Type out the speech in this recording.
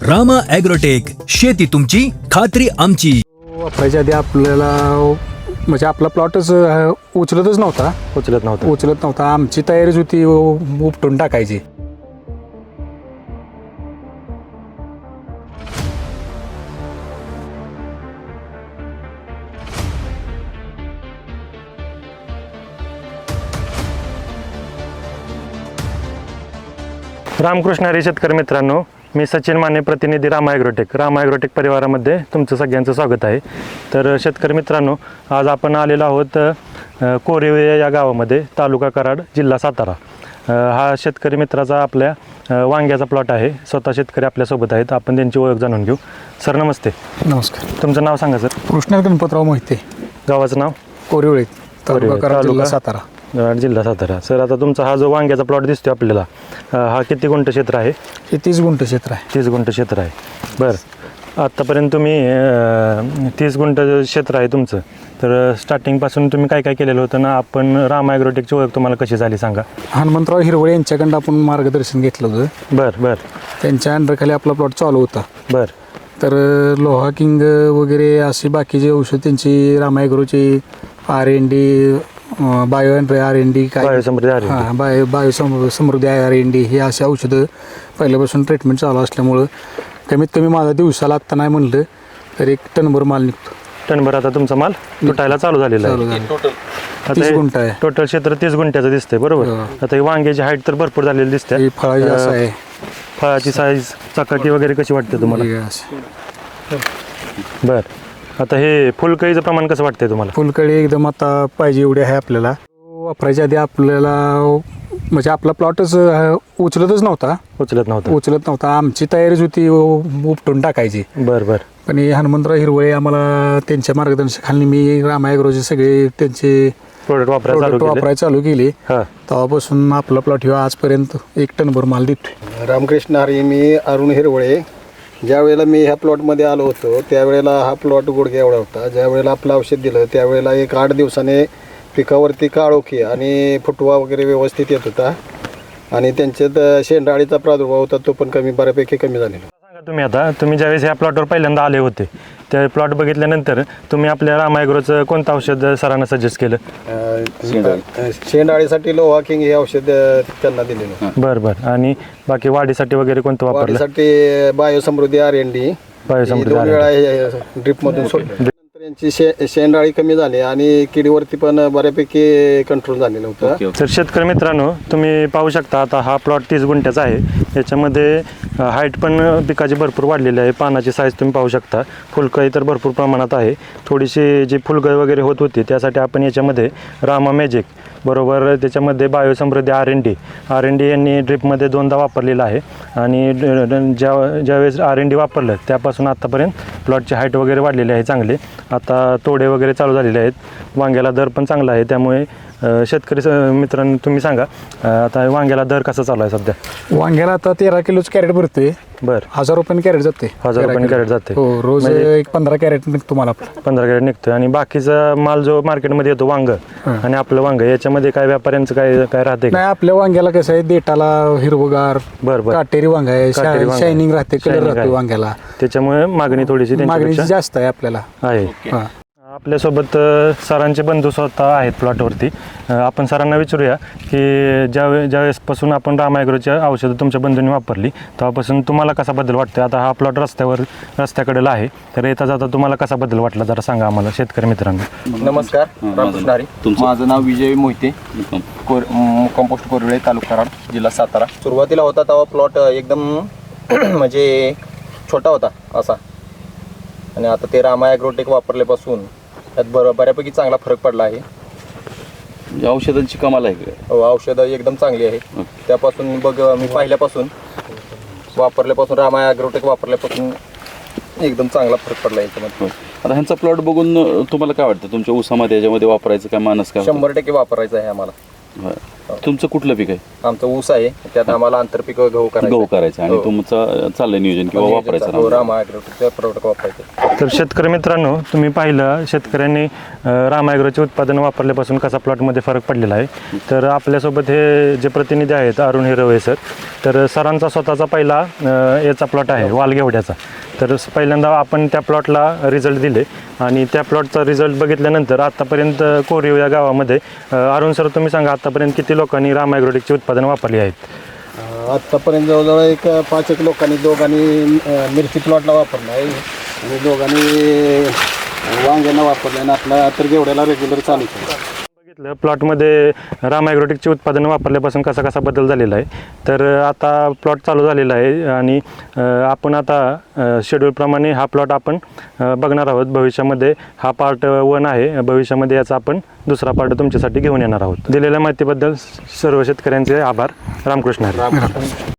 Rama agrotech, शेती तुमची, खात्री आमची. वापरायच्या आधी आपल्याला म्हणजे आपला प्लॉटच उचलत नव्हता. आमची तयारीच होती उपटून टाकायची. रामकृष्ण हरी शेतकरी मित्रांनो, मी सचिन माने, प्रतिनिधी रामा ॲग्रोटेक परिवारामध्ये तुमचं सगळ्यांचं स्वागत आहे. तर शेतकरी मित्रांनो, आज आपण आलेलो आहोत कोरिवे या गावामध्ये, तालुका कराड, जिल्हा सातारा. हा शेतकरी मित्राचा आपल्या वांग्याचा प्लॉट आहे. स्वतः शेतकरी आपल्यासोबत आहेत. आपण त्यांची ओळख जाणून घेऊ. सर नमस्ते. नमस्कार. तुमचं नाव सांगा सर. कृष्णा गणपतराव मोहिते, गावाचं नाव कोरिवळे, तालुका कराड, जिल्हा सातारा. जिल्हा सातारा. सर, आता तुमचा हा जो वांग्याचा प्लॉट दिसतो आपल्याला, हा किती गुंठ क्षेत्र आहे? हे 30 गुंठ क्षेत्र आहे. 30 गुंठ क्षेत्र आहे. बरं, आत्तापर्यंत तुम्ही 30 गुंठ क्षेत्र आहे तुमचं. तर स्टार्टिंगपासून तुम्ही काय काय केलेलं होतं ना? आपण रामा ॲग्रोटेकची ओळख तुम्हाला कशी झाली सांगा. हनुमंतराव हिरवळे यांच्याकडून आपण मार्गदर्शन घेतलं होतं. बरं. त्यांच्या अंडरखाली आपला प्लॉट चालू होता. बरं. तर लोहा किंग वगैरे अशी बाकीचे औषध त्यांची रामा ॲग्रोची RND, बायो RND काय बायोसमृद्धी RND. हां, बायोसमृद्धी RND हे अशी औषधं पहिल्यापासून ट्रीटमेंट चालू असल्यामुळं कमीत कमी माझा दिवसाला आत्ता नाही म्हणलं तर 1 टनभर माल निघतो. टनभर आता तुमचा माल तुटायला चालू झालेला आहे. आता 30 गुंठ आहे. टोटल क्षेत्र 30 गुंठ्याचं दिसतंय, बरोबर. आता ही वांग्याची हाईट तर भरपूर झालेली दिसते. ही फळाची असं आहे. फळाची साईज, चकाकी वगैरे कशी वाटते तुम्हाला? बरं. आता हे फुलकळीचं प्रमाण कसं वाटतंय तुम्हाला? फुलकळी एकदम आता पाहिजे एवढी आहे आपल्याला. वापरायच्या आधी आपल्याला म्हणजे आपला प्लॉटच उचलत नव्हता. आमची तयारीच होती उपटून टाकायची. बरं. पण हे हनुमंतराव हिरवळे आम्हाला त्यांच्या मार्गदर्शनाखाली मी रामा ॲग्रोचे सगळे त्यांचे प्रोडक्ट वापरायला चालू केले. तेव्हापासून आपला प्लॉट ह्यो आजपर्यंत 1 टनभर माल देतोय. रामकृष्ण हरी. मी अरुण हिरवळे. ज्या वेळेला मी ह्या प्लॉटमध्ये आलो होतो त्यावेळेला हा प्लॉट गुडघ्या एवढा होता. ज्या वेळेला आपलं औषध दिलं त्यावेळेला 8 दिवसाने पिकावरती काळोखी आणि फुटवा वगैरे व्यवस्थित येत होता आणि त्यांच्यात शेंडाळीचा प्रादुर्भाव होता, तो पण बऱ्यापैकी कमी झालेला. सांगा तुम्ही ज्यावेळेस ह्या प्लॉटवर पहिल्यांदा आले होते त्या प्लॉट बघितल्यानंतर तुम्ही आपल्या रामा ॲग्रोचं कोणतं औषध सरांना सजेस्ट केलं? शेंडाळीसाठी लोहा किंग हे औषध त्यांना दिलेलं. बरं. आणि बाकी वाढीसाठी वगैरे कोणतं वापरलं? वाढीसाठी बायोसमृद्धी RND. बायोसमृद्धी 2 वेळा ड्रिपमधून सोडलं. यांची शेंडाळी कमी झाली आणि किडीवरती पण बऱ्यापैकी कंट्रोल झालेलं होतं. तर शेतकरी मित्रांनो, तुम्ही पाहू शकता आता हा प्लॉट 30 गुंठ्याचा आहे. याच्यामध्ये हाईट पण पिकाची भरपूर वाढलेली आहे. पानाची साईज तुम्ही पाहू शकता. फुलकळी तर भरपूर प्रमाणात आहे. थोडीशी जी फुलकळी वगैरे होत होती त्यासाठी आपण याच्यामध्ये रामा मॅजिक बरोबर त्याच्यामध्ये बायोसमृद्धी RND यांनी ड्रिपमध्ये 2दा वापरलेलं आहे. आणि ज्यावेळेस RND वापरलं त्यापासून आत्तापर्यंत प्लॉटची हाईट वगैरे वाढलेली आहे चांगली. आता तोडे वगैरे चालू झालेले आहेत. वांग्याला दर पण चांगला आहे. त्यामुळे शेतकरी मित्रांनो तुम्ही सांगा, आता वांग्याला दर कसा चालू आहे सध्या? वांग्याला आता 13 किलोचं कॅरेट भरतोय. बरं. 1000 रुपये कॅरेट जाते. 1000 रुपये कॅरेट जाते. हो, रोज एक 15 कॅरेट निघतो मला. 15 कॅरेट निघतोय. आणि बाकीचा माल जो मार्केटमध्ये येतो वांग आणि आपलं वांग याच्यामध्ये काय व्यापाऱ्यांचं काय राहते? नाही, आपल्या वांग्याला कसं आहे, देटाला हिरवगार, बरं, काटेरी वांग आहे, शायनिंग राहते, कलर राहतो वांग्याला. त्याच्यामुळे मागणी थोडीशी जास्त आहे आपल्याला आहे. आपल्यासोबत सरांचे बंधू स्वतः आहेत प्लॉटवरती. आपण सरांना विचारूया की ज्यावेळेसपासून आपण रामा ॲग्रोची औषधं तुमच्या बंधूंनी वापरली तेव्हापासून तुम्हाला कसा बदल वाटतो? आता हा प्लॉट रस्त्याकडेला आहे, तर येता जाता तुम्हाला कसा बदल वाटला जरा सांगा आम्हाला शेतकरी मित्रांनो. नमस्कार. रामकृष्ण हरी. माझं नाव विजय मोहिते, कंपोस्ट कोरिवळे, तालुका कराड, जिल्हा सातारा. सुरुवातीला होता तेव्हा प्लॉट एकदम म्हणजे छोटा होता असा, आणि आता ते रामा ॲग्रोटेक वापरल्यापासून त्यात बऱ्यापैकी चांगला फरक पडला आहे. औषधांची कमाल आहे. औषधं एकदम चांगली आहे. त्यापासून मी पहिल्यापासून वापरल्यापासून रामा ॲग्रोटेक वापरल्यापासून एकदम चांगला फरक पडला याच्यामध्ये. आता ह्यांचा प्लॉट बघून तुम्हाला काय वाटतं? तुमच्या ऊसामध्ये याच्यामध्ये वापरायचं काय मानस काय? 100% वापरायचं आहे आम्हाला. तुमचं कुठलं पीक आहे? आमचं ऊस आहे. त्यात आम्हाला आंतरपीक गहू करायचं आणि तुमचं चाललंय नियोजन किंवा वापरायचं रामा ॲग्रोटेकचं प्रोडक्ट वापरायचं. तर शेतकरी मित्रांनो, तुम्ही पाहिलं शेतकऱ्यांनी रामा ॲग्रोचे उत्पादन वापरल्यापासून कसा प्लॉटमध्ये फरक पडलेला आहे. तर आपल्यासोबत हे जे प्रतिनिधी आहेत अरुण हिरवळे सर, तर सरांचा स्वतःचा पहिला याचा प्लॉट आहे वालगेवड्याचा. तर पहिल्यांदा आपण त्या प्लॉटला रिझल्ट दिले आणि त्या प्लॉटचा रिझल्ट बघितल्यानंतर आत्तापर्यंत कोरीव या गावामध्ये अरुण सर तुम्ही सांगा आत्तापर्यंत किती लोकांनी राम ॲग्रोटेकची उत्पादन वापरली आहेत? आत्तापर्यंत जवळजवळ एक 5 दोघांनी मिरची प्लॉटला वापरला आहे आणि दोघांनी वांग्यांना वापरलं आणि आपला तर गेवड्याला रेग्युलर चालू आहे. बघितलं प्लॉटमध्ये राम ॲग्रोटेकचे उत्पादन वापरल्यापासून कसा कसा बदल झालेला आहे. तर आता प्लॉट चालू झालेला आहे आणि आपण आता शेड्यूलप्रमाणे हा प्लॉट आपण बघणार आहोत. भविष्यामध्ये हा पार्ट 1 आहे, भविष्यामध्ये याचा आपण दुसरा पार्ट तुमच्यासाठी घेऊन येणार आहोत. दिलेल्या माहितीबद्दल सर्व शेतकऱ्यांचे आभार. रामकृष्ण हरी.